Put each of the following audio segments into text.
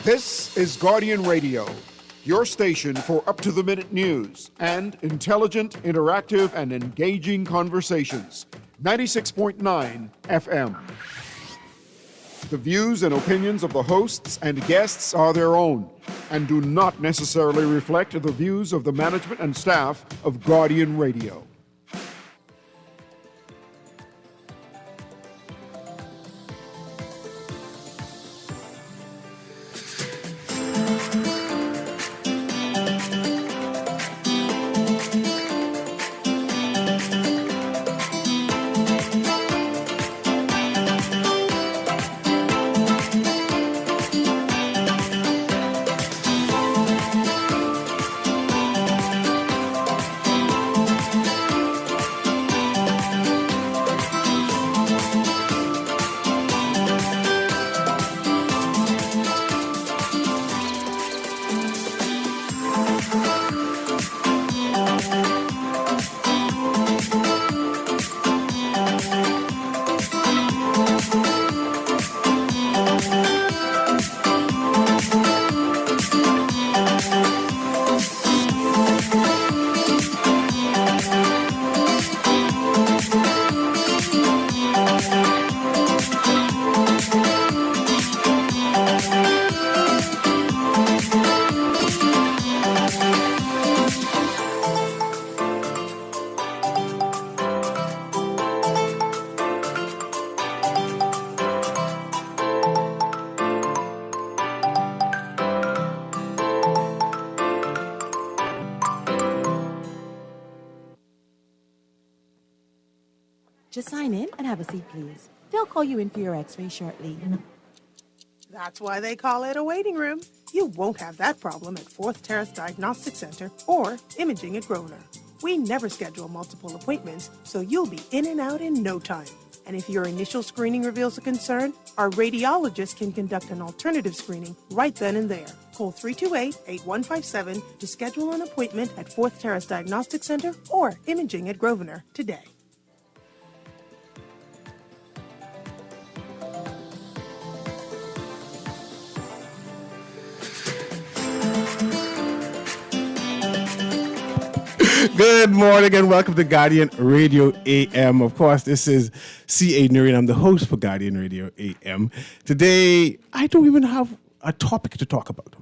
This is Guardian Radio, your station for up-to-the-minute news and intelligent, interactive, and engaging conversations. 96.9 FM. The views and opinions of the hosts and guests are their own and do not necessarily reflect the views of the management and staff of Guardian Radio. Just sign in and have a seat, please. They'll call you in for your x-ray shortly. That's why they call it a waiting room. You won't have that problem at 4th Terrace Diagnostic Center or Imaging at Grosvenor. We never schedule multiple appointments, so you'll be in and out in no time. And if your initial screening reveals a concern, our radiologist can conduct an alternative screening right then and there. Call 328-8157 to schedule an appointment at 4th Terrace Diagnostic Center or Imaging at Grosvenor today. Good morning and welcome to Guardian Radio AM. Of course, this is C.A. Newry and I'm the host for Guardian Radio AM. Today, I don't even have a topic to talk about,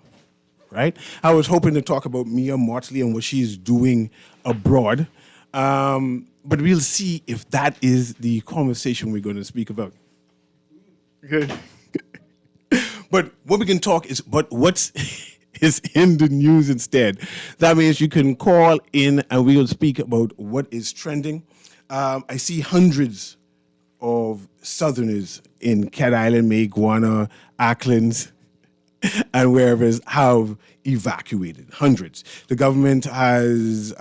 right? I was hoping to talk about Mia Mortley and what she's doing abroad, but we'll see if that is the conversation we're going to speak about. Good. But what we can talk is, but what's is in the news instead. That means you can call in and we will speak about what is trending. I see hundreds of Southerners in Cat Island, Mayguana, Acklands, and wherever have evacuated. Hundreds. The government has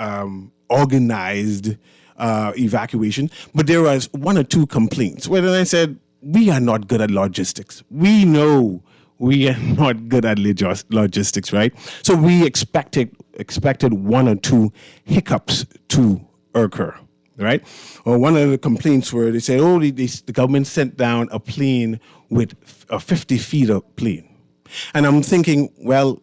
organized evacuation, but there was one or two complaints. Well, I said, we are not good at logistics. We know we are not good at logistics, right? So we expected one or two hiccups to occur, right? Or one of the complaints were they said, the government sent down a plane with a 50 feet of plane. And I'm thinking, well,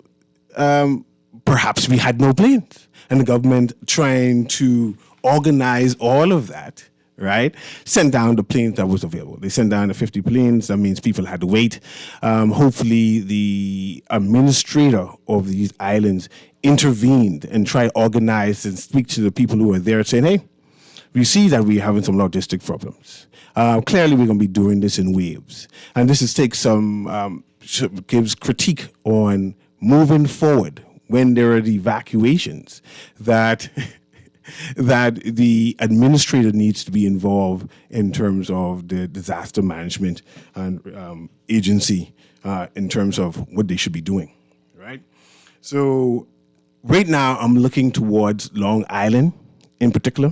perhaps we had no planes. And the government trying to organize all of that, right? Sent down the planes that was available. They sent down the 50 planes. That means people had to wait. Hopefully the administrator of these islands intervened and tried to organize and speak to the people who were there saying, hey, we see that we're having some logistic problems. Clearly we're going to be doing this in waves. And this is gives critique on moving forward when there are the evacuations that the administrator needs to be involved in terms of the disaster management and agency in terms of what they should be doing, right? So right now I'm looking towards Long Island in particular.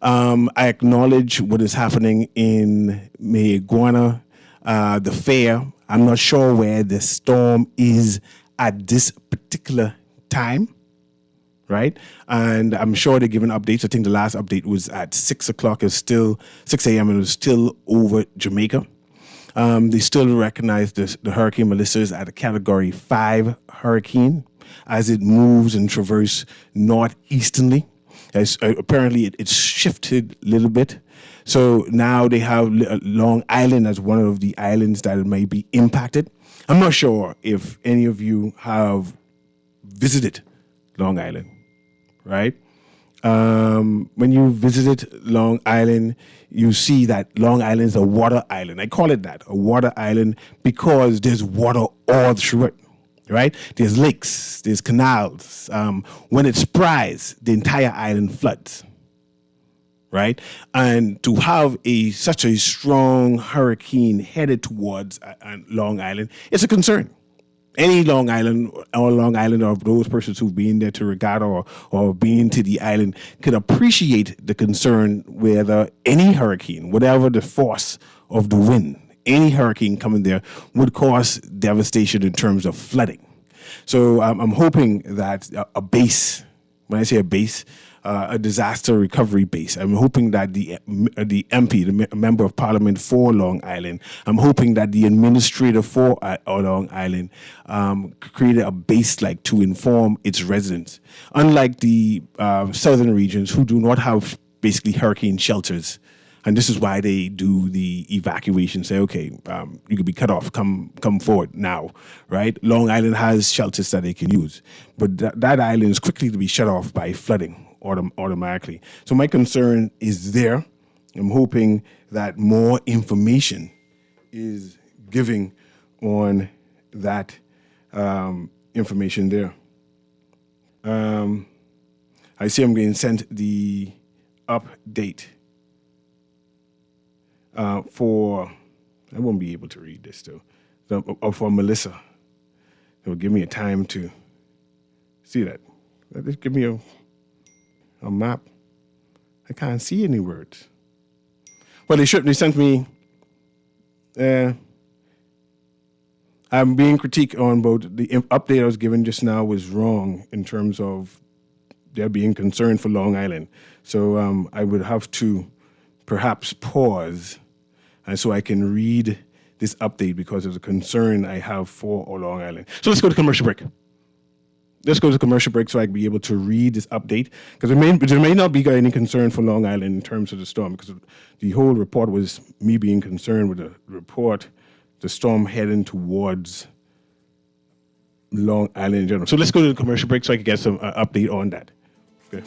I acknowledge what is happening in Mayguana, the fair. I'm not sure where the storm is at this particular time. Right? And I'm sure they're giving updates. I think the last update was at 6 o'clock. It's still 6 a.m. and it was still over Jamaica. They still recognize the Hurricane Melissa as at a Category 5 hurricane as it moves and traverses northeasternly. Apparently, it's shifted a little bit. So now they have Long Island as one of the islands that may be impacted. I'm not sure if any of you have visited Long Island, right? When you visited Long Island, you see that Long Island is a water island. I call it that, a water island, because there's water all through it, right? There's lakes, there's canals. When it sprays, the entire island floods, right? And to have such a strong hurricane headed towards Long Island, it's a concern. Any Long Island or those persons who've been there to regatta or been to the island could appreciate the concern whether any hurricane, whatever the force of the wind, any hurricane coming there would cause devastation in terms of flooding. So I'm hoping that a base, when I say a base, a disaster recovery base. I'm hoping that the MP, the Member of Parliament for Long Island, I'm hoping that the administrator for Long Island created a base to inform its residents. Unlike the southern regions who do not have basically hurricane shelters. And this is why they do the evacuation, say, okay, you could be cut off, come forward now, right? Long Island has shelters that they can use. But that island is quickly to be shut off by flooding automatically. So my concern is there. I'm hoping that more information is giving on that information there. I see I'm getting sent the update for, I won't be able to read this though, for Melissa. It will give me a time to see that. Just give me a map. I can't see any words. Well, they sent me, I'm being critiqued on both. The update I was given just now was wrong in terms of there being concern for Long Island. So I would have to perhaps pause so I can read this update because of the concern I have for Long Island. So let's go to commercial break. Let's go to commercial break so I can be able to read this update, because there may not be any concern for Long Island in terms of the storm, because the whole report was me being concerned with the storm heading towards Long Island in general. So let's go to the commercial break so I can get some update on that. Okay.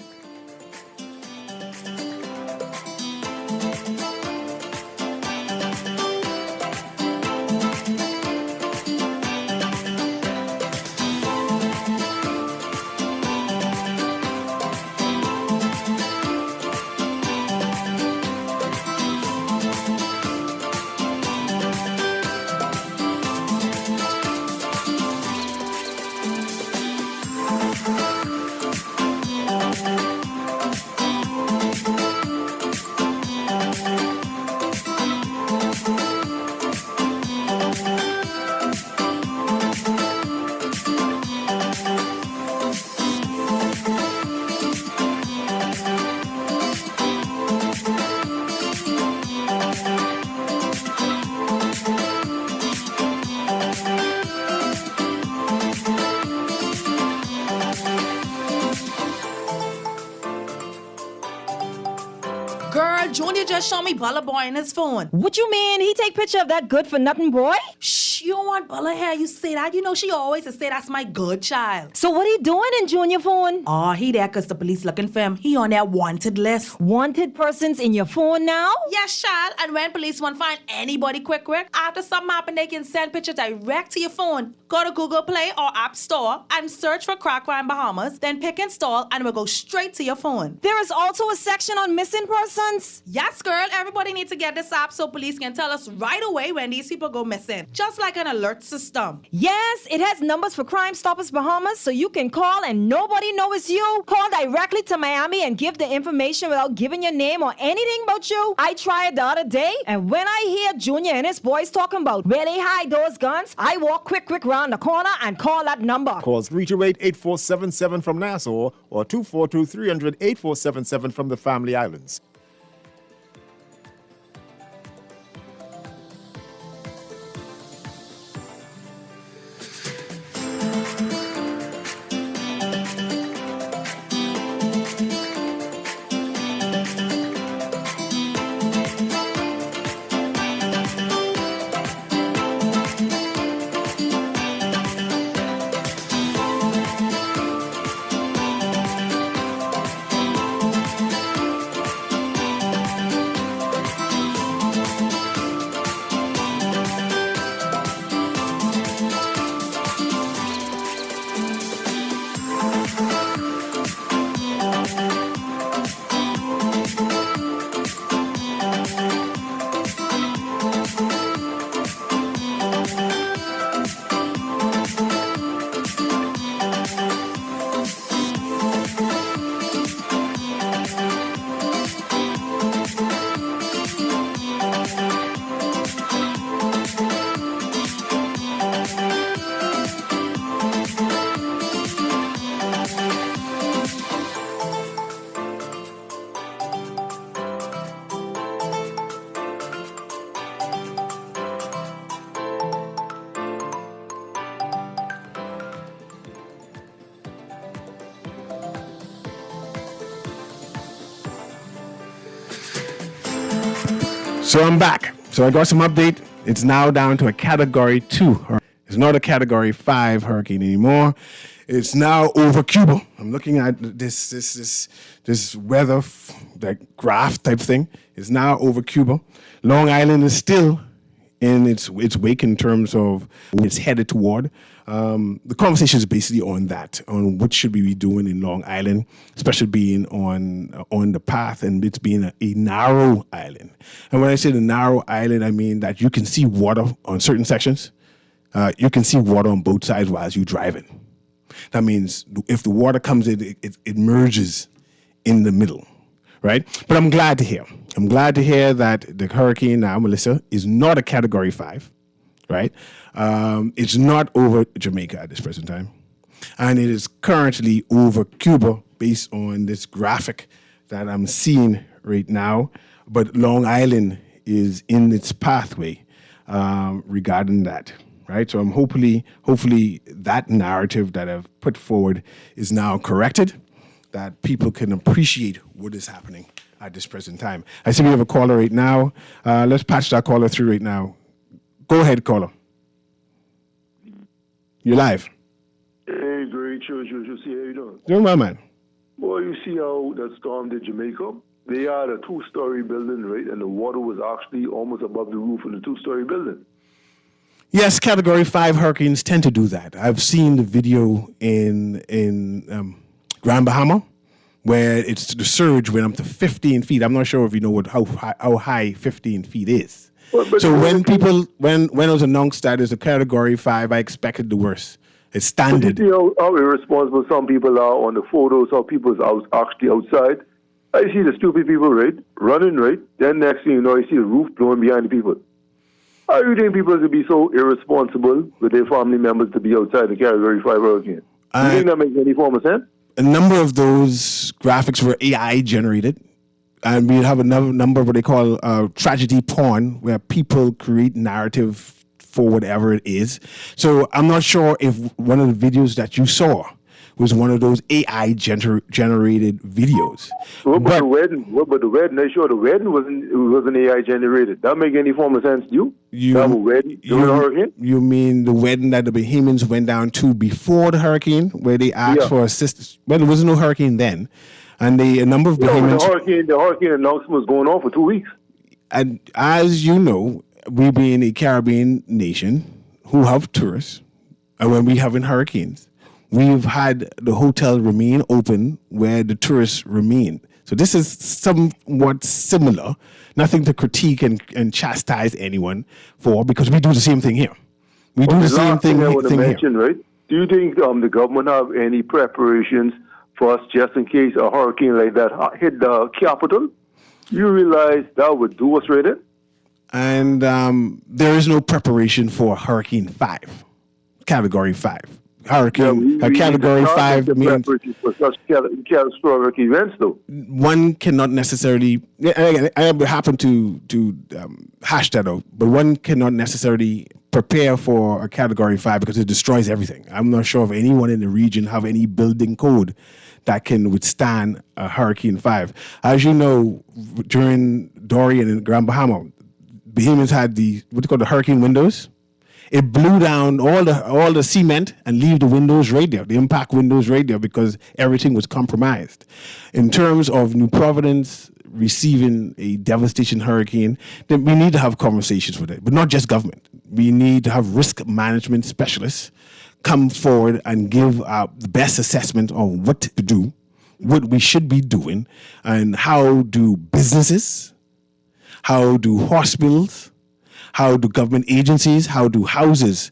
Girl, Junior just showed me Bella Boy in his phone. What you mean? He take picture of that good-for-nothing boy? Shh, you don't want Bella here. You say that. You know she always say that's my good child. So what he doing in Junior phone? Oh, he there because the police looking for him. He on their wanted list. Wanted persons in your phone now? Yes, child. And when police want to find anybody quick, after something happen, they can send picture direct to your phone. Go to Google Play or App Store and search for Crack Crime Bahamas. Then pick install and it will go straight to your phone. There is also a section on missing persons? Yes, girl. Everybody needs to get this app so police can tell us right away when these people go missing. Just like an alert system. Yes, it has numbers for Crime Stoppers Bahamas, so you can call and nobody knows it's you. Call directly to Miami and give the information without giving your name or anything about you. I tried the other day, and when I hear Junior and his boys talking about where they hide those guns, I walk quick round the corner and call that number. Call 328-8477 from Nassau or 242-300-8477 from the Family Islands. So I'm back. So I got some update. It's now down to a Category 2. It's not a Category 5 hurricane anymore. It's now over Cuba. I'm looking at this weather like graph type thing. It's now over Cuba. Long Island is still in its wake in terms of it's headed toward. The conversation is basically on that, on what should we be doing in Long Island, especially being on the path and it's being a narrow island. And when I say the narrow island, I mean that you can see water on certain sections. You can see water on both sides while you're driving. That means if the water comes in, it merges in the middle, right? But I'm glad to hear. I'm glad to hear that the hurricane now, Melissa, is not a Category 5, right? It's not over Jamaica at this present time. And it is currently over Cuba based on this graphic that I'm seeing right now. But Long Island is in its pathway regarding that. Right, so I'm hopefully that narrative that I've put forward is now corrected, that people can appreciate what is happening at this present time. I see we have a caller right now. Let's patch that caller through right now. Go ahead, caller. You're live. Hey, great church. You see how you doing? Doing well, man. Boy, you see how that storm did Jamaica? They had a 2-story building, right? And the water was actually almost above the roof of the 2-story building. Yes, Category 5 hurricanes tend to do that. I've seen the video in Grand Bahama where the surge went up to 15 feet. I'm not sure if you know how high 15 feet is. But so when it was announced that it's a Category 5, I expected the worst. It's standard. You see how irresponsible some people are on the photos, how people's actually outside. I see the stupid people, right, running, right? Then next thing you know, I see the roof blowing behind the people. How do you think people to be so irresponsible with their family members to be outside the Category 5 hurricane? Do you think that makes any form of sense? A number of those graphics were AI generated. And we have another number of what they call tragedy porn, where people create narrative for whatever it is. So I'm not sure if one of the videos that you saw was one of those AI generated videos. But the wedding, I sure the wedding wasn't AI generated. That make any form of sense to you? That was wedding during the hurricane? You mean the wedding that the Bahamians went down to before the hurricane, where they asked for assistance? Well, there was no hurricane then. And a number of Bahamians... The hurricane announcement was going on for 2 weeks. And as you know, we being a Caribbean nation who have tourists, and when we having hurricanes, we've had the hotel remain open where the tourists remain. So this is somewhat similar. Nothing to critique and chastise anyone for, because we do the same thing here. We do the same thing here. Right? Do you think the government have any preparations for us just in case a hurricane like that hit the capital? You realize that would do us right in? And there is no preparation for Hurricane 5, Category 5. Category 5 means for such catastrophic events, though. One cannot necessarily. I happen to hash that out, but one cannot necessarily prepare for a Category 5 because it destroys everything. I'm not sure if anyone in the region have any building code that can withstand a Hurricane 5. As you know, during Dorian in Grand Bahama, Bahamians had what they call the hurricane windows. It blew down all the cement and leave the windows right there, the impact windows right there, because everything was compromised. In terms of New Providence receiving a devastating hurricane, then we need to have conversations with it, but not just government. We need to have risk management specialists come forward and give the best assessment on what to do, what we should be doing, and how do businesses, how do hospitals, how do government agencies, how do houses,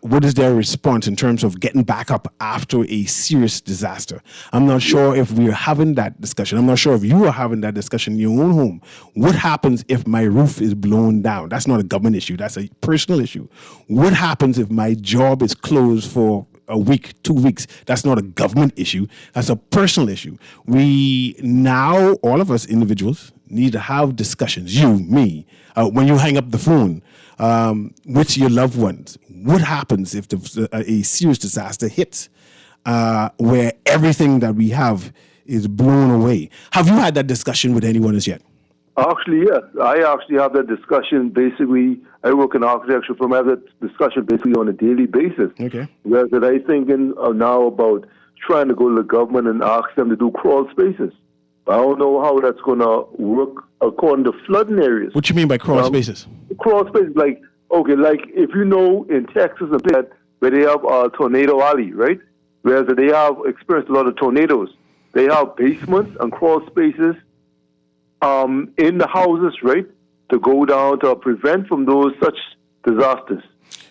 what is their response in terms of getting back up after a serious disaster? I'm not sure if we're having that discussion. I'm not sure if you are having that discussion in your own home. What happens if my roof is blown down? That's not a government issue. That's a personal issue. What happens if my job is closed for a week, 2 weeks? That's not a government issue. That's a personal issue. We now, all of us individuals, need to have discussions, you, me, when you hang up the phone, with your loved ones. What happens if a serious disaster hits where everything that we have is blown away? Have you had that discussion with anyone as yet? Actually, yes. I actually have that discussion. Basically, I work in architecture firm. I have that discussion basically on a daily basis. Okay. Whereas that I thinking now about trying to go to the government and ask them to do crawl spaces. I don't know how that's going to work according to flooding areas. What you mean by crawl spaces? Crawl spaces, like if you know in Texas and that where they have Tornado Alley, right? Whereas they have experienced a lot of tornadoes. They have basements and crawl spaces in the houses, right, to go down to prevent from those such disasters.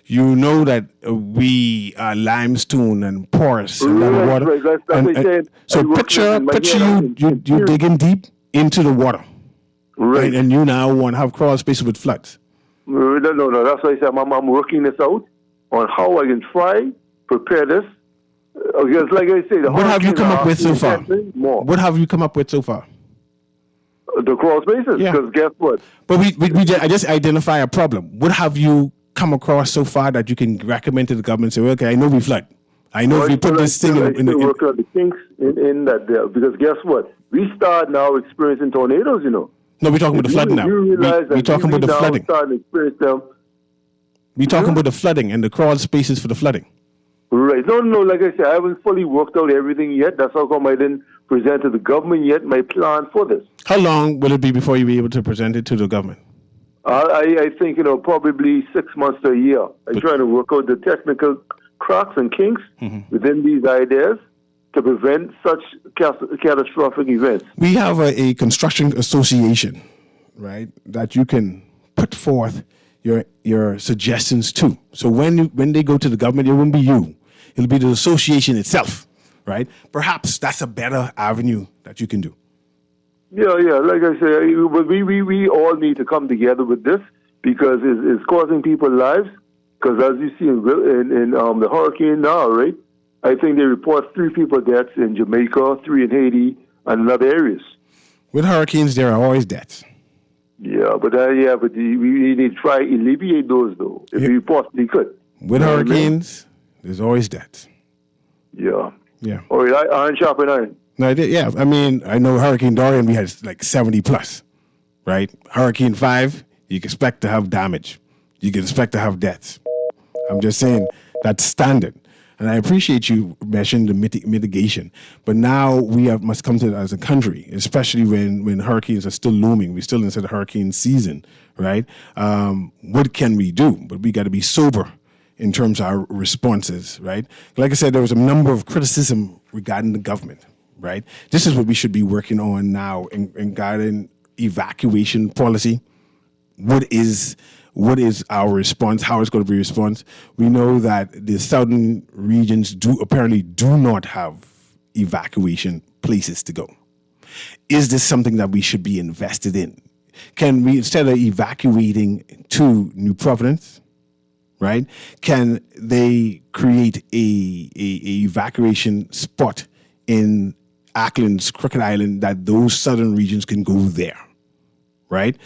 You know that we are limestone and porous and a lot of water. Right. That's what I said. So picture you digging deep into the water. Right. And you now want to have crawl spaces with floods. No. That's why I said I'm working this out on how I can try prepare this. Because, like I say, what have you come up with so far? More. What have you come up with so far? The crawl spaces. Yeah. Because guess what? But I just identify a problem. What have you come across so far that you can recommend to the government? Say, okay, I know we flood. I know if we put this thing in the work out the kinks in that there. Because guess what? We start now experiencing tornadoes. You know. No, we're talking about the flooding now. We're talking about the flooding. Starting to experience them. We're talking about the flooding and the crawl spaces for the flooding. Right. No. Like I said, I haven't fully worked out everything yet. That's how come I didn't present to the government yet my plan for this. How long will it be before you'll be able to present it to the government? I think, probably 6 months to a year. I'm trying to work out the technical cracks and kinks within these ideas to prevent such catastrophic events. We have a construction association, right, that you can put forth your suggestions to. So when they go to the government, it won't be you. It'll be the association itself, right? Perhaps that's a better avenue that you can do. Yeah. Like I say, we all need to come together with this because it's causing people lives. Because as you see in the hurricane now, right? I think they report 3 people deaths in Jamaica, 3 in Haiti, and in other areas. With hurricanes, there are always deaths. Yeah, but we need to try alleviate those though, if we possibly could. With hurricanes, there's always deaths. Yeah. Yeah. All right, iron sharpen iron. No, yeah. I mean, I know Hurricane Dorian, we had like 70 plus, right? Hurricane 5, you can expect to have damage. You can expect to have deaths. I'm just saying that's standard. And I appreciate you mentioning the mitigation. But now we must come to it as a country, especially when hurricanes are still looming. We're still inside the hurricane season, right? What can we do? But we got to be sober in terms of our responses, right? Like I said, there was a number of criticism regarding the government, right? This is what we should be working on now in guiding evacuation policy. What is our response? How it's going to be response? We know that the southern regions apparently do not have evacuation places to go. Is this something that we should be invested in? Can we, instead of evacuating to New Providence, right? Can they create a evacuation spot in Ackland's Crooked Island that those southern regions can go there? Right?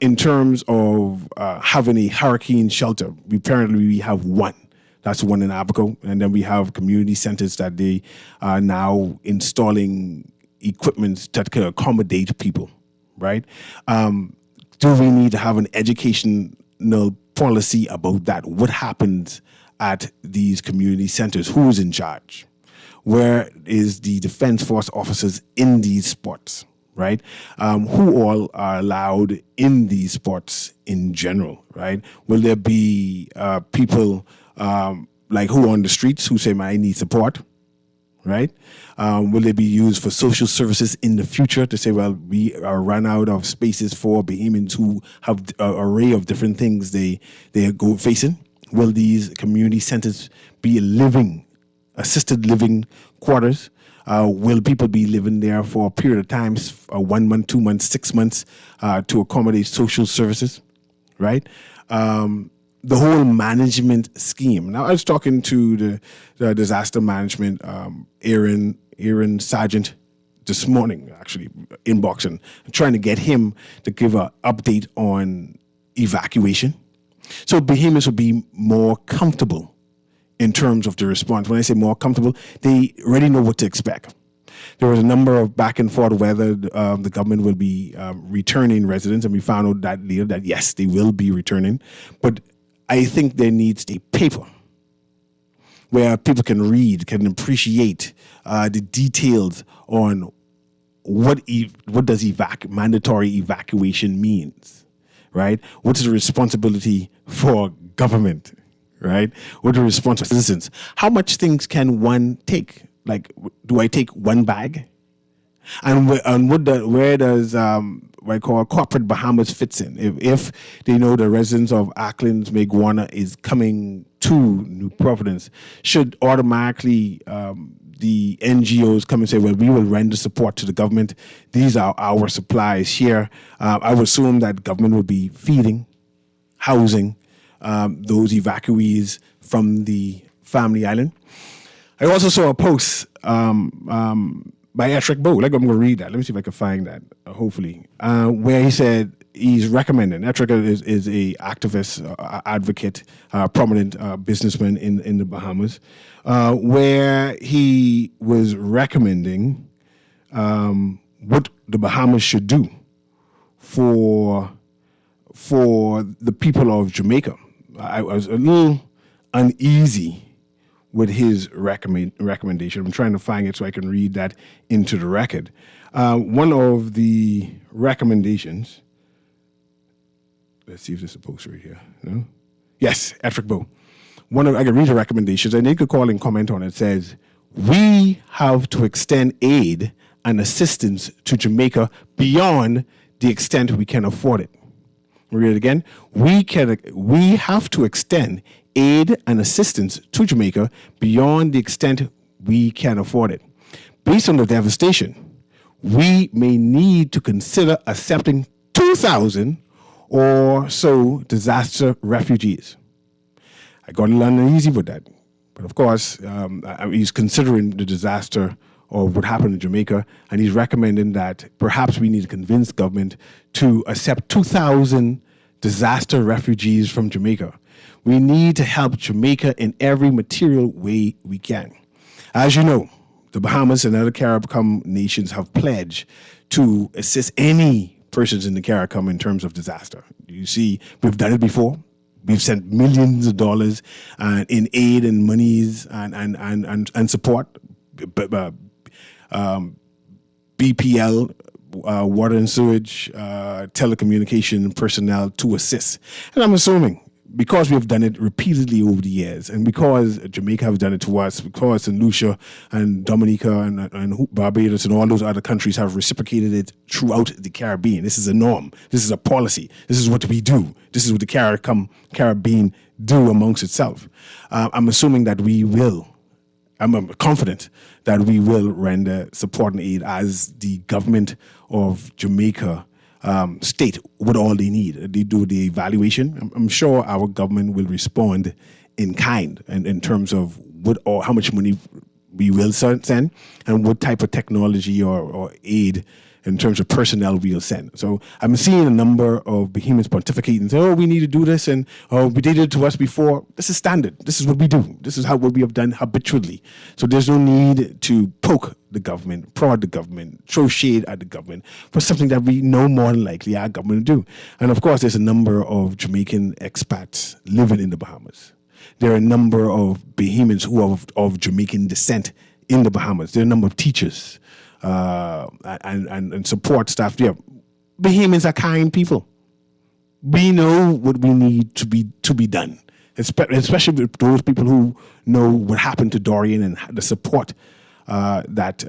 In terms of having a hurricane shelter, we have one. That's one in Abaco. And then we have community centers that they are now installing equipment that can accommodate people, right? Do we need to have an educational policy about that? What happens at these community centers? Who is in charge? Where is the Defense Force officers in these spots? Right? Who all are allowed in these spots in general, right? Will there be people like who on the streets who say, I need support, right? Will they be used for social services in the future to say, well, we are run out of spaces for Bahamians who have an array of different things they go facing? Will these community centers be assisted living quarters? Will people be living there for a period of time, 1 month, 2 months, 6 months, to accommodate social services, right? The whole management scheme. Now, I was talking to the disaster management, Aaron Sargent, this morning, actually, inboxing, trying to get him to give an update on evacuation. So Bahamians will be more comfortable in terms of the response. When I say more comfortable, they already know what to expect. There was a number of back and forth whether the government will be returning residents, and we found out that later that yes, they will be returning. But I think there needs a paper where people can read, can appreciate the details on what does mandatory evacuation means, right? What is the responsibility for government, right? What are the responsibility for citizens? How much things can one take? Like, do I take one bag? And where does what I call corporate Bahamas fits in? If they know the residents of Acklands, Maguana is coming to New Providence, should automatically the NGOs come and say, well, we will render support to the government. These are our supplies here. I would assume that government will be feeding, housing those evacuees from the family island. I also saw a post by Etrick Bow. Like, I'm going to read that. Let me see if I can find that, hopefully, where he said he's recommending. Etrick is a activist, advocate, prominent businessman in the Bahamas, where he was recommending what the Bahamas should do for the people of Jamaica. I was a little uneasy with his recommendation. I'm trying to find it so I can read that into the record. One of the recommendations, let's see if there's a post right here. No? Yes, Etrick Bow. I can read the recommendations, and they could call and comment on it. It says, we have to extend aid and assistance to Jamaica beyond the extent we can afford it. Read it again. We have to extend aid and assistance to Jamaica beyond the extent we can afford it. Based on the devastation, we may need to consider accepting 2,000 or so disaster refugees. I got a little uneasy with that. But of course, he's considering the disaster of what happened in Jamaica, and he's recommending that perhaps we need to convince government to accept 2,000 disaster refugees from Jamaica. We need to help Jamaica in every material way we can. As you know, the Bahamas and other CARICOM nations have pledged to assist any persons in the CARICOM in terms of disaster. You see, we've done it before. We've sent millions of dollars in aid and monies and support. BPL, water and sewage, telecommunication personnel to assist. And I'm assuming, because we have done it repeatedly over the years, and because Jamaica have done it to us, because St. Lucia and Dominica and Barbados and all those other countries have reciprocated it throughout the Caribbean. This is a norm. This is a policy. This is what we do. This is what the Caribbean do amongst itself. I'm assuming that we will. I'm confident that we will render support and aid as the government of Jamaica state what all they need. They do the evaluation. I'm sure our government will respond in kind and in terms of what or how much money we will send and what type of technology or aid in terms of personnel we'll send. So I'm seeing a number of behemoths pontificating and say, oh, we need to do this, and oh, we did it to us before. This is standard. This is what we do. This is what we have done habitually. So there's no need to poke the government, prod the government, throw shade at the government for something that we know more than likely our government will do. And of course, there's a number of Jamaican expats living in the Bahamas. There are a number of behemoths who are of Jamaican descent in the Bahamas. There are a number of teachers, and support staff there. Bahamians are kind people. We know what we need to be done, especially with those people who know what happened to Dorian and the support that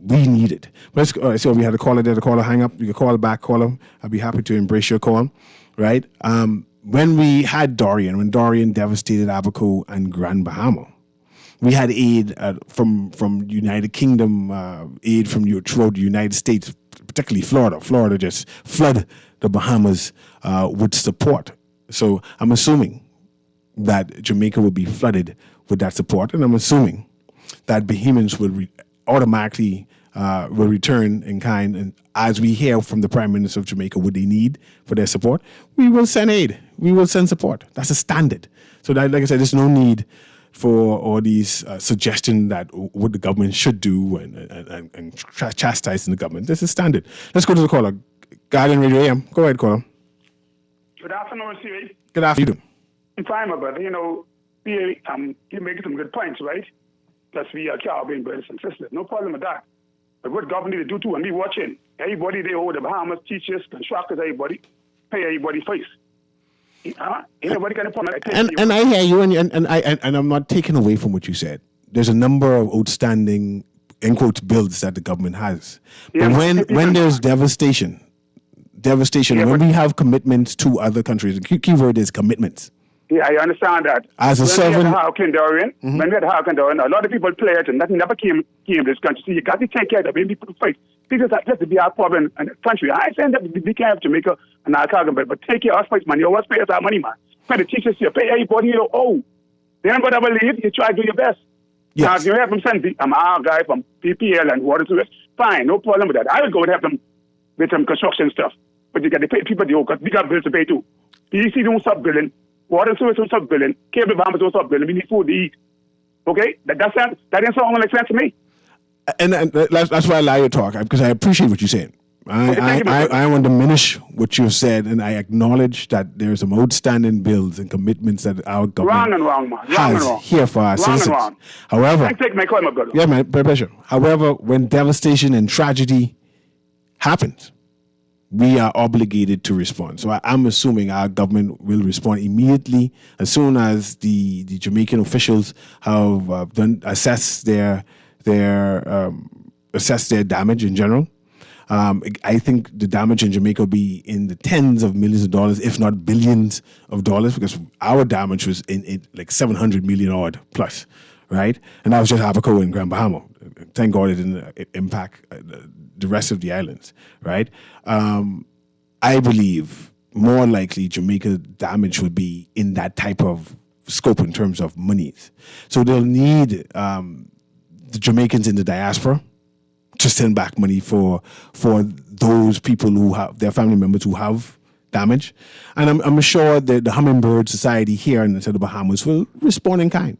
we needed. But so we had a caller there. The caller hang up. You can call back, caller. I'll be happy to embrace your call. Right? When we had Dorian, when Dorian devastated Abaco and Grand Bahama, we had aid from United Kingdom, aid from throughout the United States, particularly Florida. Florida just flooded the Bahamas with support. So I'm assuming that Jamaica will be flooded with that support, and I'm assuming that Bahamians will automatically will return in kind. And as we hear from the Prime Minister of Jamaica what they need for their support, we will send aid. We will send support. That's a standard. So that, like I said, there's no need for all these suggestions that what the government should do and chastising the government. This is standard. Let's go to the caller. Guardian Radio AM. Go ahead, caller. Good afternoon, Siri. Good afternoon. I'm fine, my brother. You make some good points, right? Plus, we are Caribbean brothers and sisters. No problem with that. But what government need to do too, and be watching. Everybody they owe the Bahamas, teachers, contractors, everybody, pay everybody face. Anybody can and I hear you, and I'm not taking away from what you said. There's a number of outstanding, in quotes, bills that the government has. But when there's devastation, when we have commitments to other countries, the key word is commitments. Yeah, I understand that. As a sovereign... When we had Hurricane a lot of people play it, and nothing never came to this country. So you got to take care of it. People fight. Because that's just to be our problem in the country. I saying that we can't have Jamaica and our Caribbean, but take care of us fight money. You always pay us our money, man. Pay the teachers here, pay everybody you owe. Then whatever leave, you try to do your best. Yes. Now, if you have them send, I'm our guy from PPL and water service, fine, no problem with that. I would go and have them with some construction stuff. But you got to pay people the owe, because we got bills to pay too. PEC don't stop billing. Water service don't stop billing. Cable Bahamas don't stop billing. We need food to eat. Okay? That didn't sound like sense to me. And that's why I allow you to talk, because I appreciate what you're saying. I want to diminish what you've said, and I acknowledge that there are some outstanding bills and commitments that our government has here for our citizens. However, I take my call, my brother. Yeah, man, my pleasure. However, when devastation and tragedy happens, we are obligated to respond. So I'm assuming our government will respond immediately as soon as the Jamaican officials have assessed their damage in general. I think the damage in Jamaica will be in the tens of millions of dollars, if not billions of dollars, because our damage was in like 700 million odd plus, right? And that was just Abaco and Grand Bahama. Thank God it didn't impact the rest of the islands, right? I believe more likely Jamaica damage would be in that type of scope in terms of monies. So they'll need the Jamaicans in the diaspora to send back money for those people who have their family members who have damage. And I'm sure that the Hummingbird Society here in the Bahamas will respond in kind,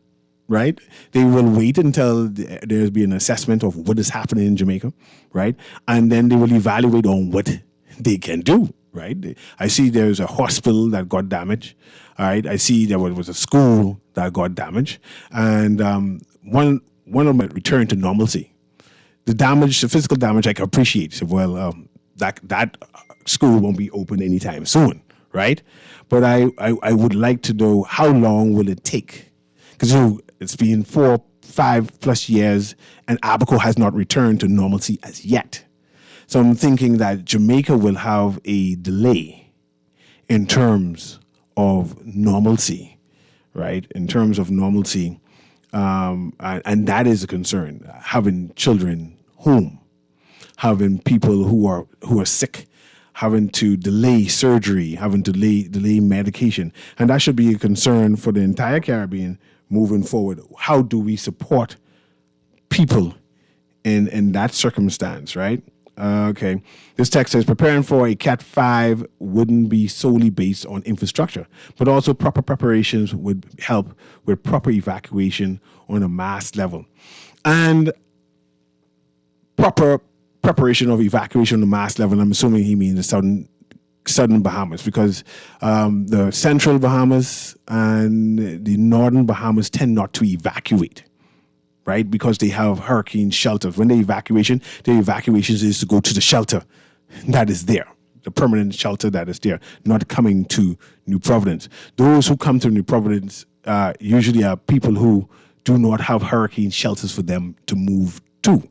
right? They will wait until there's been an assessment of what is happening in Jamaica, right? And then they will evaluate on what they can do, right? I see there's a hospital that got damaged, all right? I see there was a school that got damaged, and one of them returned to normalcy. The physical damage, I can appreciate. Well, that school won't be open anytime soon, right? But I would like to know how long will it take? Because it's been 4-5 plus years, and Abaco has not returned to normalcy as yet. So I'm thinking that Jamaica will have a delay in terms of normalcy, right? In terms of normalcy, and that is a concern. Having children home, having people who are sick, having to delay surgery, having to delay medication, and that should be a concern for the entire Caribbean moving forward. How do we support people in that circumstance, right? Okay. This text says, preparing for a Cat 5 wouldn't be solely based on infrastructure, but also proper preparations would help with proper evacuation on a mass level. And proper preparation of evacuation on the mass level, I'm assuming he means the southern Bahamas, because the central Bahamas and the northern Bahamas tend not to evacuate, right? Because they have hurricane shelters. When the evacuations is to go to the shelter that is there, the permanent shelter that is there, not coming to New Providence. Those who come to New Providence usually are people who do not have hurricane shelters for them to move to.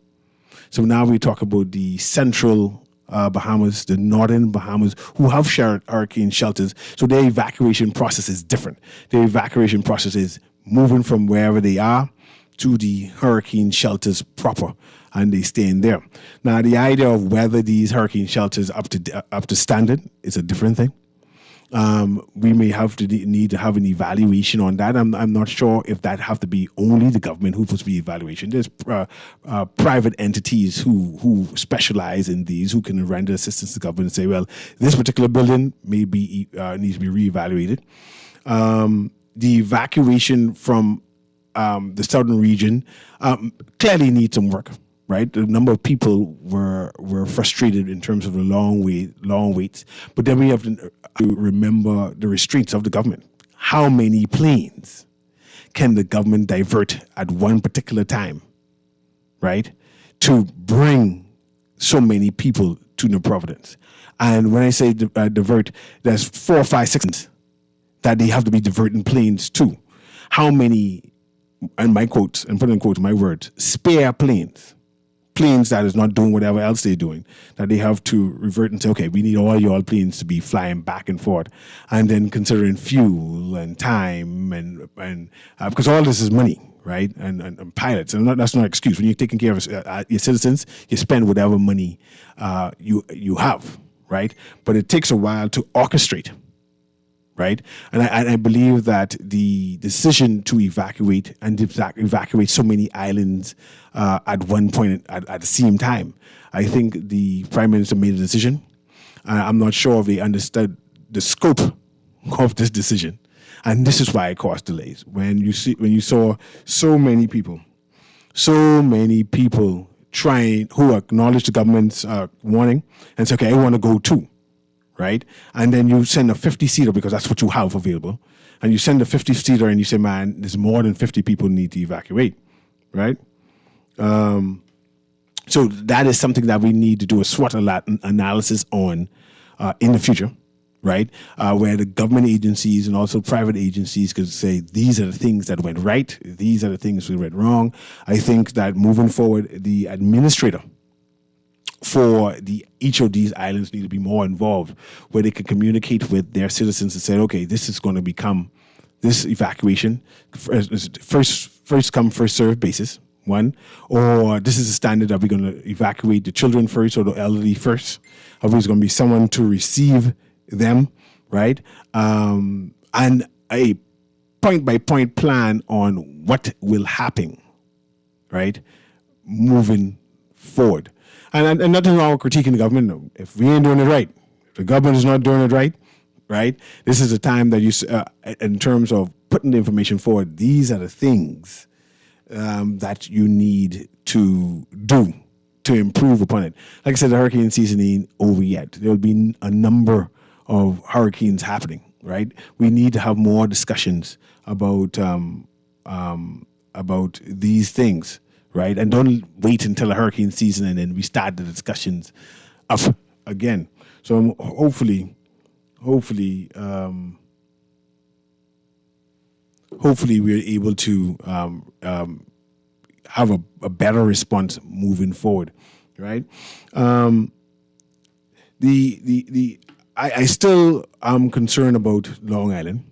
So now we talk about the central Bahamas, the northern Bahamas, who have shared hurricane shelters. So their evacuation process is different. Their evacuation process is moving from wherever they are to the hurricane shelters proper, and they stay in there. Now, the idea of whether these hurricane shelters up to standard is a different thing. We may have to need to have an evaluation on that. I'm not sure if that have to be only the government who puts the evaluation. There's private entities who specialize in these, who can render assistance to the government and say, well, this particular building may be needs to be reevaluated. The evacuation from the southern region clearly needs some work. Right, the number of people were frustrated in terms of the long waits. But then we have to remember the restraints of the government. How many planes can the government divert at one particular time, right, to bring so many people to New Providence? And when I say divert, there's 4, 5, 6 that they have to be diverting planes to. How many, and my quotes, and put in quotes my words, spare planes that is not doing whatever else they're doing, that they have to revert and say, okay, we need all your planes to be flying back and forth, and then considering fuel and time and because all this is money, right? And pilots, and that's not an excuse. When you're taking care of your citizens, you spend whatever money you have, right? But it takes a while to orchestrate. Right, and I believe that the decision to evacuate so many islands at one point at the same time, I think the Prime Minister made a decision. I'm not sure if they understood the scope of this decision, and this is why it caused delays. When you saw so many people trying, who acknowledged the government's warning and said, okay, I want to go too. Right? And then you send a 50-seater because that's what you have available. And you send a 50-seater and you say, man, there's more than 50 people need to evacuate. Right? So that is something that we need to do a SWOT analysis on in the future. Right? Where the government agencies and also private agencies could say, these are the things that went right. These are the things that went wrong. I think that moving forward, the administrator for each of these islands need to be more involved, where they can communicate with their citizens and say, okay, this is going to become this evacuation first come first served basis, one, or this is a standard that we're going to evacuate the children first or the elderly first, or there's going to be someone to receive them, right? And a point by point plan on what will happen, right, moving forward. And nothing wrong with critiquing the government. If we ain't doing it right, if the government is not doing it right, this is the time that you, in terms of putting the information forward, these are the things that you need to do to improve upon it. Like I said, the hurricane season ain't over yet. There will be a number of hurricanes happening, right? We need to have more discussions about these things. Right, and don't wait until a hurricane season and then we start the discussions up again. So hopefully we're able to have a better response moving forward. Right, I still am concerned about Long Island,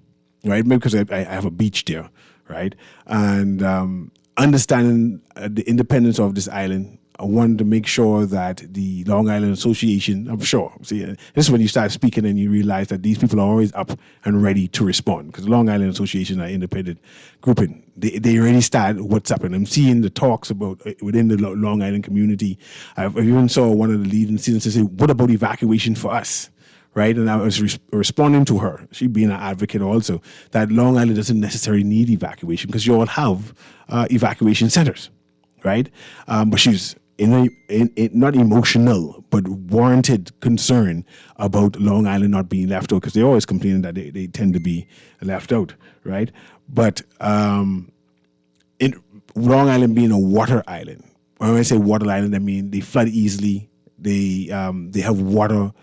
right? Because I have a beach there, right, and understanding the independence of this island, I wanted to make sure that the Long Island Association, I'm sure, see, this is when you start speaking and you realize that these people are always up and ready to respond, because the Long Island Association are independent grouping. They already started what's up, and I'm seeing the talks about within the Long Island community. I even saw one of the leading citizens say, what about evacuation for us? Right, and I was responding to her, she being an advocate also, that Long Island doesn't necessarily need evacuation because you all have evacuation centers, right? But she's in not emotional, but warranted concern about Long Island not being left out, because they always complaining that they tend to be left out, right? But in Long Island being a water island, when I say water island, I mean they flood easily. They have water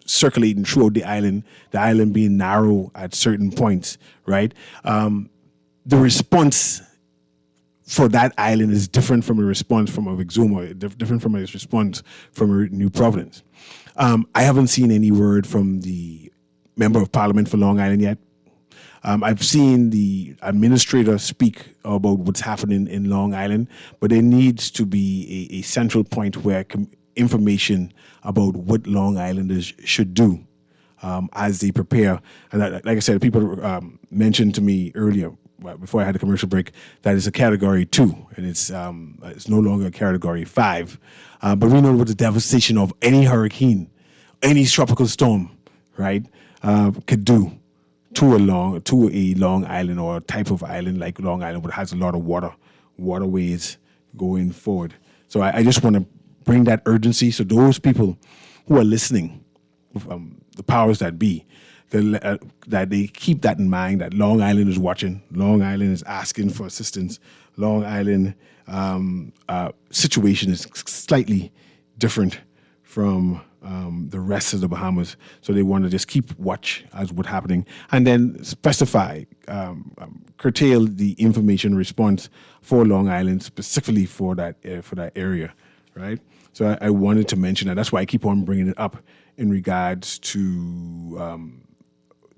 circulating throughout the island being narrow at certain points, right? The response for that island is different from a response from a Exuma, different from a response from a New Providence. I haven't seen any word from the Member of Parliament for Long Island yet. I've seen the administrator speak about what's happening in Long Island, but there needs to be a central point where information about what Long Islanders should do as they prepare. And like I said, people mentioned to me earlier, before I had a commercial break, that it's a Category 2, and it's no longer a Category 5. But we know what the devastation of any hurricane, any tropical storm, right, could do to a Long Island or a type of island like Long Island, but has a lot of waterways going forward. So I just want to bring that urgency. So those people who are listening, the powers that be, that they keep that in mind, that Long Island is watching, Long Island is asking for assistance, Long Island situation is slightly different from the rest of the Bahamas. So they want to just keep watch as what's happening and then specify, curtail the information response for Long Island, specifically for that area, right? So I wanted to mention that. That's why I keep on bringing it up in regards to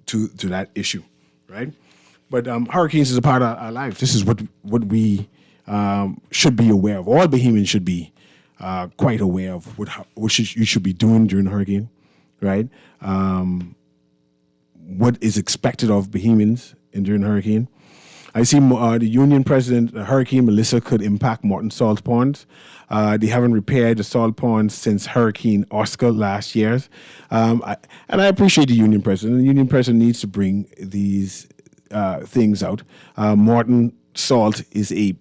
that issue, right? But hurricanes is a part of our lives. This is what we should be aware of. All Bahamians should be quite aware of what you should be doing during a hurricane, right? What is expected of Bahamians during a hurricane. I see the union president, Hurricane Melissa could impact Morton Salt Ponds. They haven't repaired the salt ponds since Hurricane Oscar last year. And I appreciate the union president. The union president needs to bring these things out. Morton Salt is a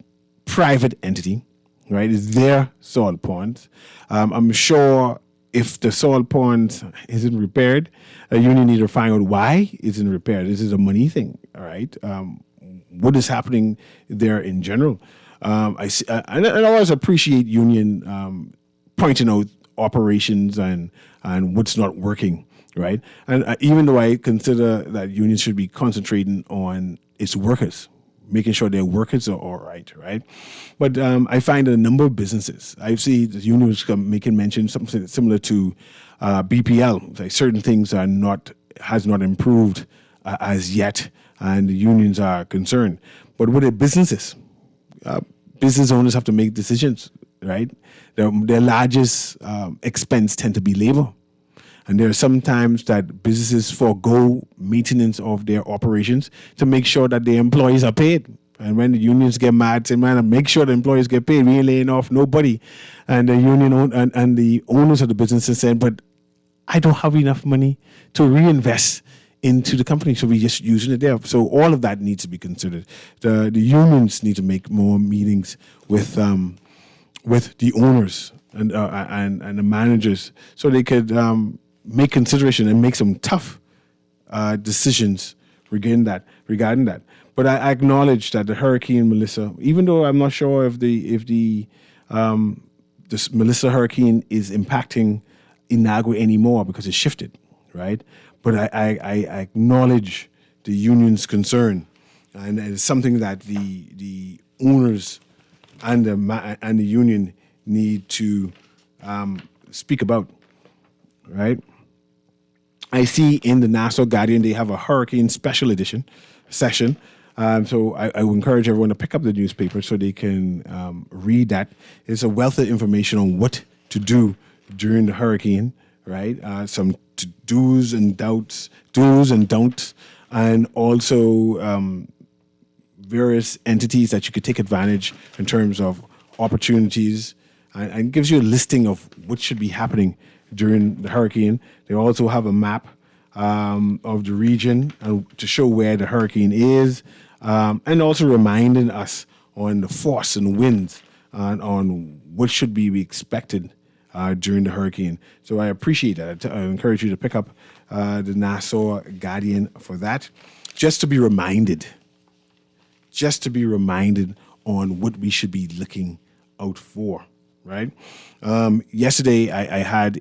private entity, right? It's their salt ponds. I'm sure if the salt pond isn't repaired, a union needs to find out why it isn't repaired. This is a money thing, all right? What is happening there in general? I always appreciate union pointing out operations and what's not working, right? And even though I consider that unions should be concentrating on its workers, making sure their workers are all right, right? But I find a number of businesses, I see the unions making mention something similar to BPL, like certain things has not improved as yet, and the unions are concerned. But with the businesses, business owners have to make decisions, right? Their largest expense tend to be labor. And there are sometimes that businesses forego maintenance of their operations to make sure that their employees are paid. And when the unions get mad, say, man, make sure the employees get paid. We ain't laying off nobody. And the union and the owners of the businesses said, but I don't have enough money to reinvest into the company, so we're just using it there. So all of that needs to be considered. The unions need to make more meetings with the owners and the managers, so they could make consideration and make some tough decisions regarding that. But I acknowledge that the Hurricane Melissa, even though I'm not sure if this Melissa hurricane is impacting Inagua anymore because it shifted, right? But I acknowledge the union's concern, and it's something that the owners and the union need to speak about, right? I see in the Nassau Guardian they have a hurricane special edition session. So I would encourage everyone to pick up the newspaper so they can read that. It's a wealth of information on what to do during the hurricane, right? Some do's and don'ts, and also various entities that you could take advantage in terms of opportunities, and gives you a listing of what should be happening during the hurricane. They also have a map of the region to show where the hurricane is, and also reminding us on the force and winds and on what should be expected during the hurricane. So I appreciate that. I encourage you to pick up the Nassau Guardian for that, just to be reminded on what we should be looking out for, right? Yesterday, I had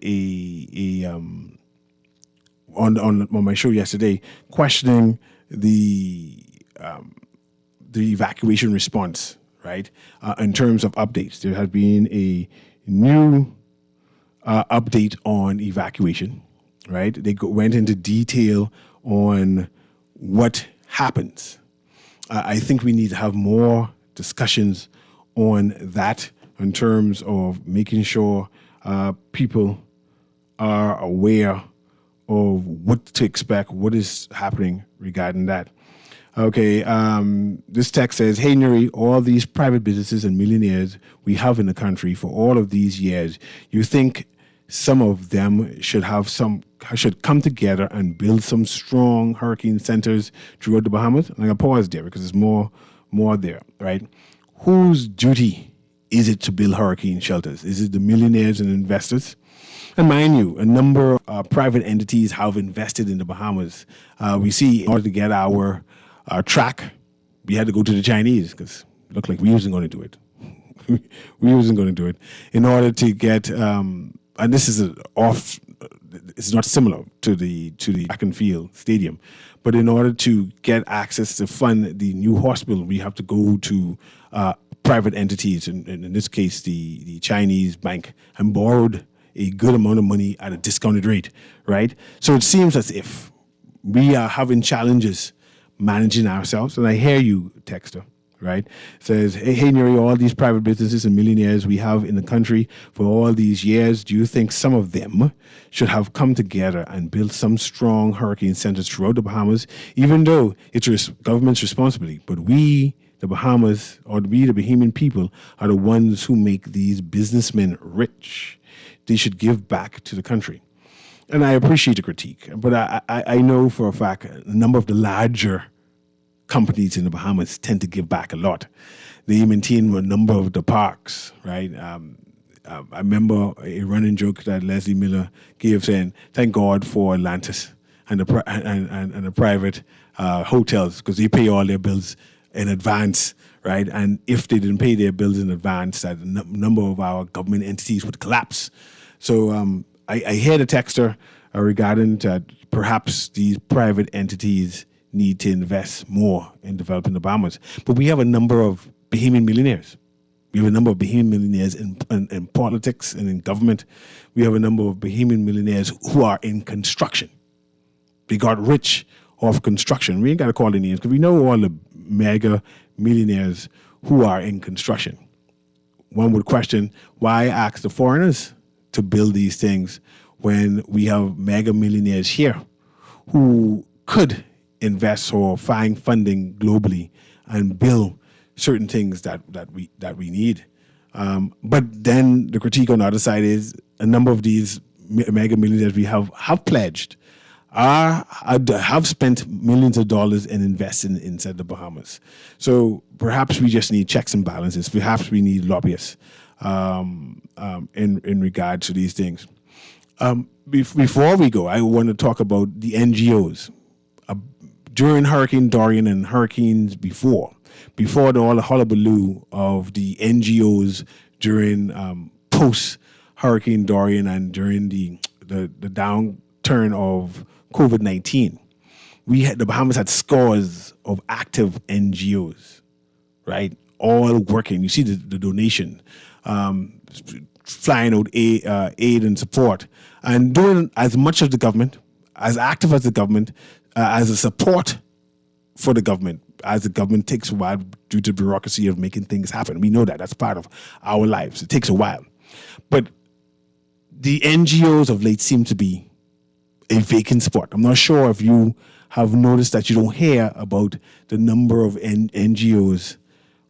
on my show yesterday questioning the evacuation response, right? In terms of updates, there has been a new update on evacuation, right? They went into detail on what happens. I think we need to have more discussions on that in terms of making sure people are aware of what to expect, what is happening regarding that. Okay, this text says, hey, Newry, all these private businesses and millionaires we have in the country for all of these years, you think some of them should come together and build some strong hurricane centers throughout the Bahamas. And I'm gonna pause there because there's more there, right? Whose duty is it to build hurricane shelters? Is it the millionaires and investors? And mind you, a number of private entities have invested in the Bahamas. We see in order to get our track, we had to go to the Chinese because it looked like we wasn't going to do it. We wasn't going to do it in order to get, and this is it's not similar to the track and field stadium, but in order to get access to fund the new hospital, we have to go to private entities, and in this case, the Chinese bank, and borrowed a good amount of money at a discounted rate, right? So it seems as if we are having challenges managing ourselves. And I hear you, Texter, right? Says, hey, Newry, all these private businesses and millionaires we have in the country for all these years, do you think some of them should have come together and built some strong hurricane centers throughout the Bahamas, even though it's government's responsibility? But we, the Bahamas, or we, the Bahamian people, are the ones who make these businessmen rich. They should give back to the country. And I appreciate the critique, but I know for a fact a number of the larger companies in the Bahamas tend to give back a lot. They maintain a number of the parks, right? I remember a running joke that Leslie Miller gave saying, thank God for Atlantis and the private hotels, because they pay all their bills in advance, right? And if they didn't pay their bills in advance, that a number of our government entities would collapse. So I hear the texter regarding that perhaps these private entities need to invest more in developing the Bahamas. But we have a number of Bahamian millionaires. We have a number of Bahamian millionaires in politics and in government. We have a number of Bahamian millionaires who are in construction. They got rich off construction. We ain't got to call the names because we know all the mega millionaires who are in construction. One would question, why ask the foreigners to build these things when we have mega millionaires here who could invest or find funding globally and build certain things that we need. But then the critique on the other side is a number of these mega millionaires we have pledged have spent millions of dollars in investing inside the Bahamas. So perhaps we just need checks and balances. Perhaps we need lobbyists in regard to these things. Before we go, I want to talk about the NGOs. During Hurricane Dorian and hurricanes before all the hullabaloo of the NGOs during post-Hurricane Dorian and during the downturn of COVID-19, the Bahamas had scores of active NGOs, right? All working. You see the donation, flying out aid and support, and doing as much as the government, as active as the government, as a support for the government, as the government takes a while due to bureaucracy of making things happen. We know that. That's part of our lives. It takes a while. But the NGOs of late seem to be a vacant spot. I'm not sure if you have noticed that you don't hear about the number of NGOs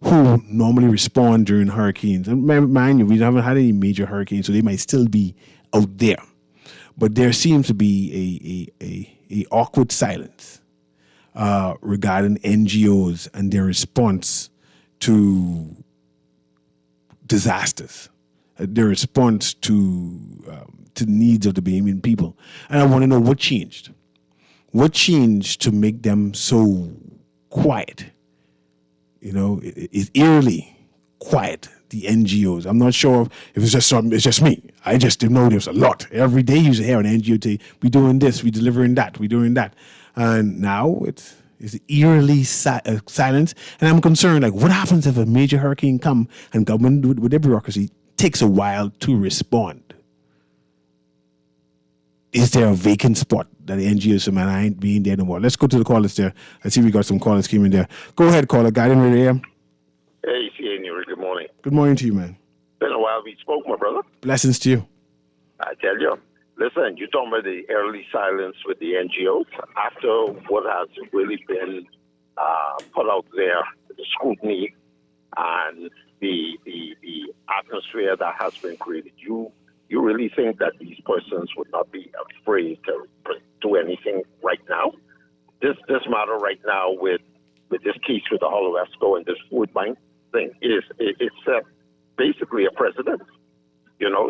who normally respond during hurricanes. And mind you, we haven't had any major hurricanes, so they might still be out there. But there seems to be a awkward silence regarding NGOs and their response to disasters, their response to the needs of the Bahamian people. And I want to know what changed. What changed to make them so quiet? You know, it's eerily quiet, the NGOs. I'm not sure if it's just me. I just didn't know there's a lot. Every day you hear an NGO say, we doing this, we delivering that, we doing that. And now it's eerily silent. And I'm concerned, like, what happens if a major hurricane come and government with their bureaucracy takes a while to respond? Is there a vacant spot that the NGOs say, man, I ain't being there no more? Let's go to the callers there. I see we got some callers came in there. Go ahead, caller. Guardian Radio. Hey, CA Newry, good morning. Good morning to you, man. Been a while we spoke, my brother. Blessings to you. I tell you, listen, you're talking about the early silence with the NGOs after what has really been put out there, the scrutiny and the atmosphere that has been created. You You really think that these persons would not be afraid to do anything right now? This matter right now with this case with the Hollow Esco and this food bank thing it's basically a precedent.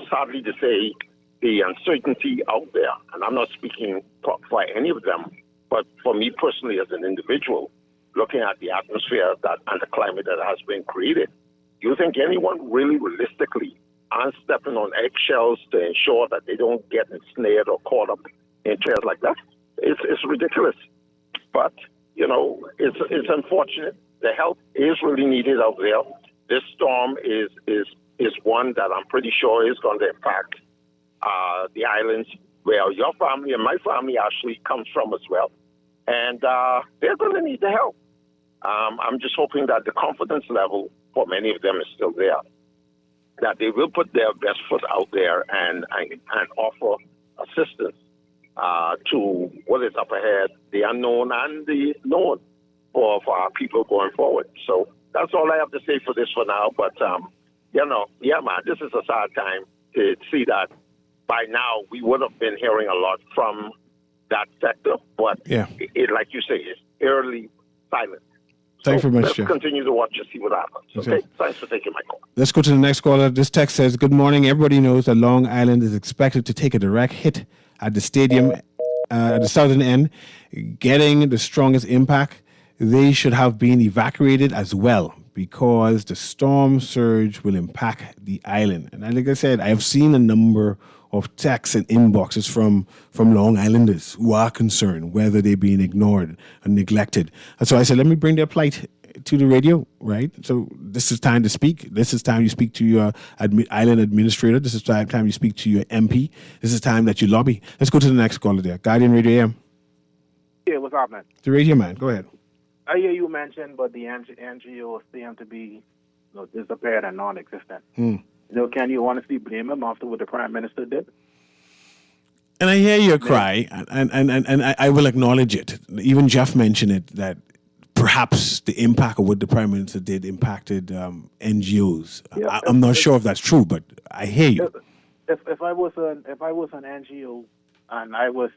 Sadly to say, the uncertainty out there, and I'm not speaking for any of them, but for me personally as an individual, looking at the atmosphere and the climate that has been created, do you think anyone really realistically aren't stepping on eggshells to ensure that they don't get ensnared or caught up in chairs like that? It's ridiculous. But, it's unfortunate. The help is really needed out there. This storm is one that I'm pretty sure is going to impact the islands where your family and my family actually comes from as well. And they're going to need the help. I'm just hoping that the confidence level for many of them is still there, that they will put their best foot out there and offer assistance to what is up ahead, the unknown and the known for our people going forward. So that's all I have to say for this for now. But, this is a sad time to see that by now we would have been hearing a lot from that sector. But like you say, it's eerily silent. Thank you very much, let's Jeff. continue to watch and see what happens. Okay? Thanks for taking my call. Let's go to the next caller. This text says, good morning. Everybody knows that Long Island is expected to take a direct hit at the stadium at the southern end, getting the strongest impact. They should have been evacuated as well because the storm surge will impact the island. And like I said, I have seen a number of texts and inboxes from Long Islanders who are concerned whether they're being ignored and neglected. And so I said, let me bring their plight to the radio, right? So this is time to speak. This is time you speak to your island administrator. This is time you speak to your MP. This is time that you lobby. Let's go to the next caller there. Guardian Radio AM. Yeah, what's up, man? The radio man, go ahead. I hear you mentioned, but the NGOs seem to be disappeared and non-existent. Can you honestly blame him after what the Prime Minister did? And I hear your cry, and I will acknowledge it. Even Jeff mentioned it, that perhaps the impact of what the Prime Minister did impacted NGOs. Yeah, I'm not sure if that's true, but I hear you. If I was an NGO and I was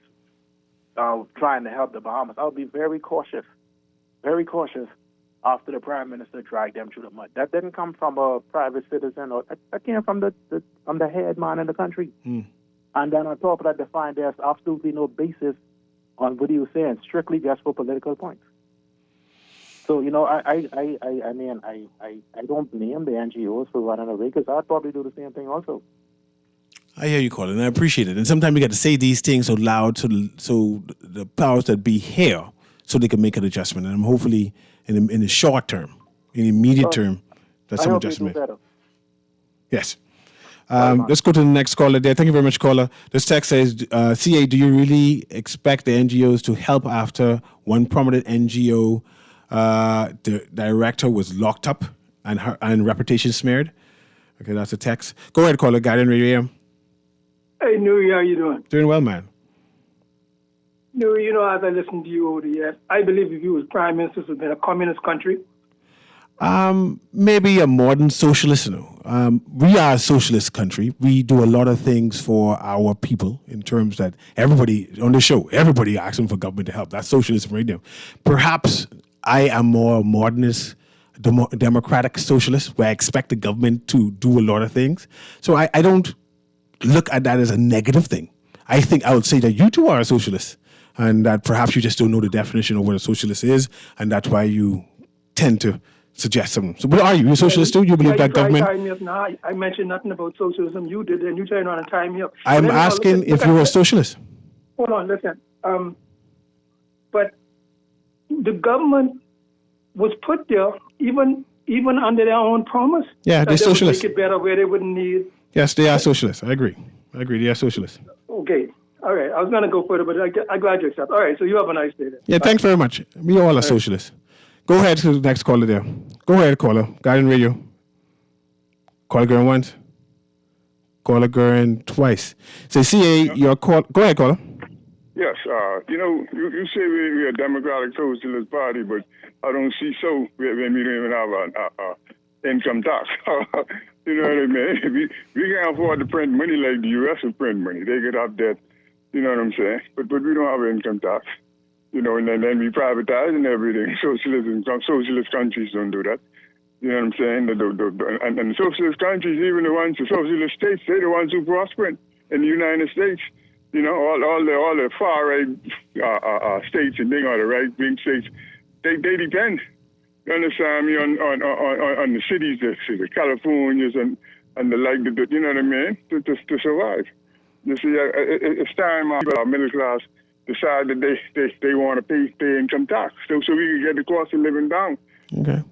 trying to help the Bahamas, I would be very cautious after the Prime Minister dragged them through the mud. That didn't come from a private citizen, or that came from the head man in the country. And then on top of that, they find there's absolutely no basis on what he was saying, strictly just for political points. So, I don't blame the NGOs for running away, because I'd probably do the same thing also. I hear you, Colin. I appreciate it. And sometimes you got to say these things so loud so the powers that be hear, so they can make an adjustment. And hopefully in the short term, in the immediate term, that's some adjustment. Yes. Let's go to the next caller there. Thank you very much, caller. This text says, CA, do you really expect the NGOs to help after one prominent NGO the director was locked up and reputation smeared? Okay, that's a text. Go ahead, caller. Guardian Radio AM. Hey, Newry, how you doing? Doing well, man. Newry, as I listened to you over the years, I believe if you was Prime Minister, this would have been a communist country. Maybe a modern socialist. We are a socialist country. We do a lot of things for our people in terms that everybody on the show, everybody asking for government to help. That's socialism right there. Perhaps I am more modernist, democratic socialist, where I expect the government to do a lot of things. So I don't look at that as a negative thing. I think I would say that you too are a socialist, and that perhaps you just don't know the definition of what a socialist is, and that's why you tend to suggest something. So what are you? You're a socialist too? You believe that government? I mentioned nothing about socialism. You did, and you turned around and tied me up. I'm asking if you're a socialist. Hold on, listen. But the government was put there even under their own promise. Yeah, they're socialists. Make it better where they wouldn't need. Yes, they are socialists. I agree. They are socialists. Okay. All right. I was going to go further, but I'm glad you accept. All right. So you have a nice day then. Yeah, thanks very much. We all are socialists. Go ahead to the next caller there. Go ahead, caller. Guardian Radio. Caller going once. Caller going twice. Say, CA, your call. Go ahead, caller. Yes. You say we're a democratic socialist party, but I don't see so. We don't even have an income tax. You know what I mean? We can't afford to print money like the U.S. will print money. They get up debt. You know what I'm saying? But we don't have income tax. You know, and then we privatize and everything. Socialist countries don't do that. You know what I'm saying? And the socialist countries, even the socialist states, they're the ones who prosper in the United States. You know, all the far right states and all the right wing states, they depend. You understand me on the cities, the Californias and the like. You know what I mean? To survive. You see, it's time our middle class decide that they want to pay income tax, so we can get the cost of living down. Okay.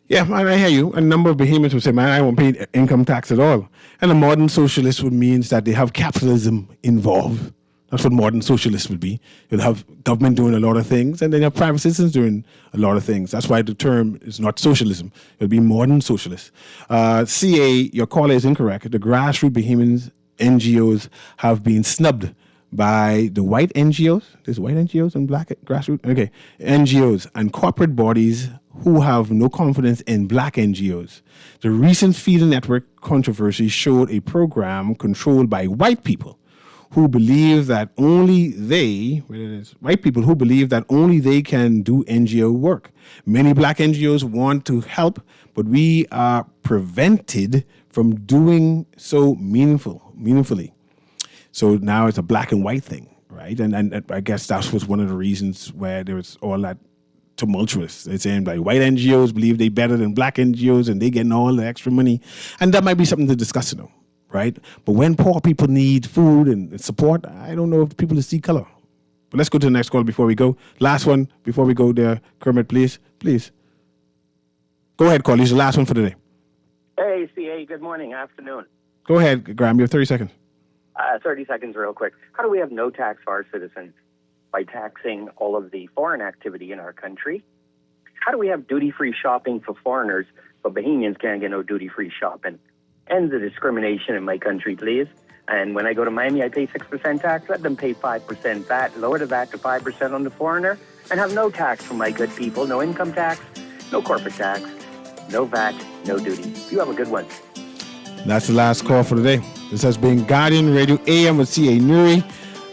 Yeah, man, I hear you. A number of Bahamians would say, man, I won't pay income tax at all. And a modern socialist would mean that they have capitalism involved. That's what modern socialists would be. You'll have government doing a lot of things, and then you have private citizens doing a lot of things. That's why the term is not socialism. It'll be modern socialist. CA, your caller is incorrect. The grassroots Bahamians NGOs have been snubbed by the white NGOs. There's white NGOs and black grassroots. Okay, NGOs and corporate bodies who have no confidence in black NGOs. The recent Feeder Network controversy showed a program controlled by white people who believe that only they, white people who believe that only they can do NGO work. Many black NGOs want to help, but we are prevented from doing so meaningfully. So now it's a black and white thing, right? And I guess that was one of the reasons where there was all that tumultuous. They're saying like white NGOs believe they're better than black NGOs and they getting all the extra money. And that might be something to discuss, you know, right? But when poor people need food and support, I don't know if people see color. But let's go to the next call before we go. Last one before we go there. Kermit, please. Go ahead, call. He's the last one for today. Hey, CA, good morning, afternoon. Go ahead, Graham. You have 30 seconds. 30 seconds real quick. How do we have no tax for our citizens? By taxing all of the foreign activity in our country? How do we have duty-free shopping for foreigners, but Bahamians can't get no duty-free shopping? End the discrimination in my country, please. And when I go to Miami, I pay 6% tax. Let them pay 5% VAT. Lower the VAT to 5% on the foreigner and have no tax for my good people. No income tax, no corporate tax, no VAT, no duty. You have a good one. That's the last call for today. This has been Guardian Radio AM with CA Newry.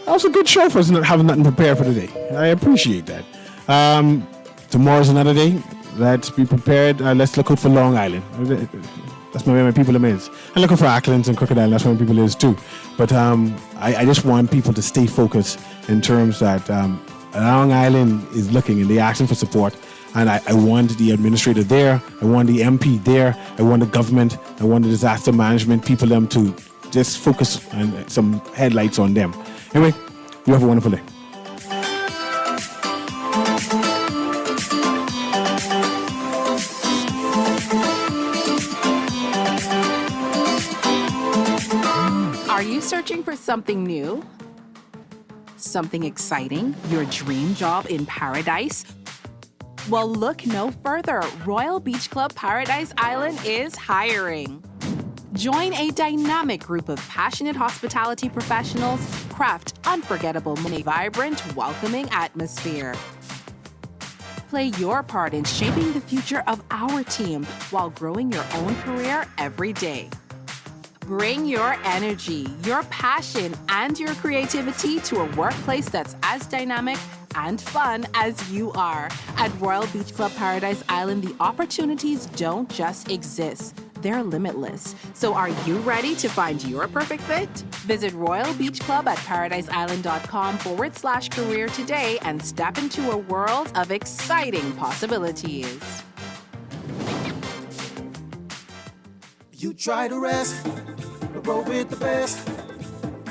That was a good show for us not having nothing prepared for today. I appreciate that. Tomorrow's another day. Let's be prepared. Let's look out for Long Island. That's where my people is. And looking for Acklands and Crocodile. That's where my people is too. But I just want people to stay focused in terms that Long Island is looking and they're asking for support. And I want the administrator there. I want the MP there. I want the government. I want the disaster management people them to just focus on some headlights on them. Anyway, you have a wonderful day. Are you searching for something new? Something exciting? Your dream job in paradise? Well, look no further. Royal Beach Club Paradise Island is hiring. Join a dynamic group of passionate hospitality professionals, craft unforgettable, vibrant, welcoming atmosphere. Play your part in shaping the future of our team while growing your own career every day. Bring your energy, your passion, and your creativity to a workplace that's as dynamic and fun as you are. At Royal Beach Club Paradise Island, the opportunities don't just exist. They're limitless. So are you ready to find your perfect fit? Visit Royal Beach Club at paradiseisland.com/career today and step into a world of exciting possibilities. You try to rest, but roll with the best.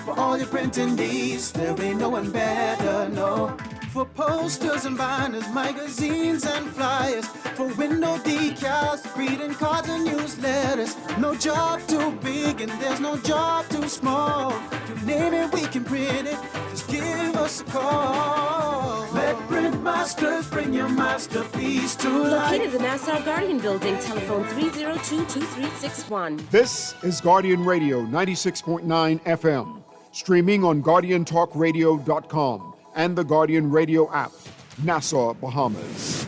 For all your printing needs, there ain't no one better, no. For posters and banners, magazines and flyers, for window decals, greeting cards and newsletters. No job too big and there's no job too small. You name it, we can print it, just give us a call. Let Print Masters bring your masterpiece to life. Located in the Nassau Guardian Building, telephone 302-2361. This is Guardian Radio 96.9 FM, streaming on GuardianTalkRadio.com and the Guardian Radio app, Nassau, Bahamas.